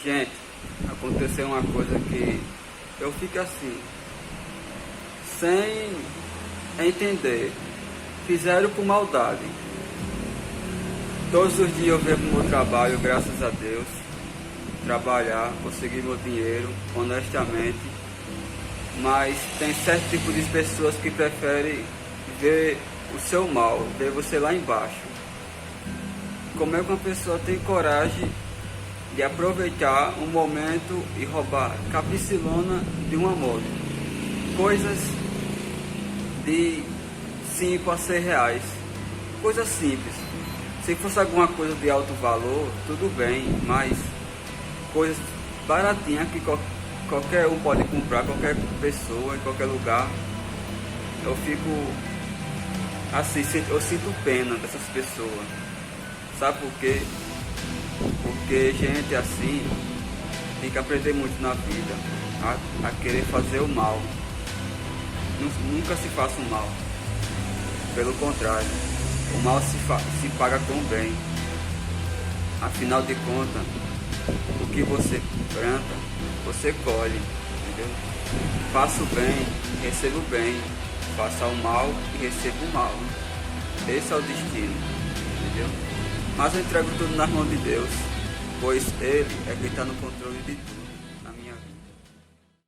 Gente, aconteceu uma coisa que eu fico assim, sem entender. Fizeram por maldade. Todos os dias eu venho pro meu trabalho, graças a Deus, trabalhar, conseguir meu dinheiro honestamente, mas tem certo tipo de pessoas que preferem ver o seu mal, ver você lá embaixo. Como é que uma pessoa tem coragem de aproveitar um momento e roubar capicilona de uma moto? Coisas de 5 a 6 reais. Coisas simples. Se fosse alguma coisa de alto valor, tudo bem, mas coisas baratinhas que qualquer um pode comprar, qualquer pessoa, em qualquer lugar. Eu fico assim, eu sinto pena dessas pessoas. Sabe por quê? Porque gente assim tem que aprender muito na vida a querer fazer o mal. Nunca se faça o mal. Pelo contrário, o mal se paga com o bem. Afinal de contas, o que você planta, você colhe, entendeu? Faça o bem, receba o bem. Faça o mal e receba o mal. Esse é o destino, entendeu? Mas eu entrego tudo nas mãos de Deus, pois Ele é quem está no controle de tudo.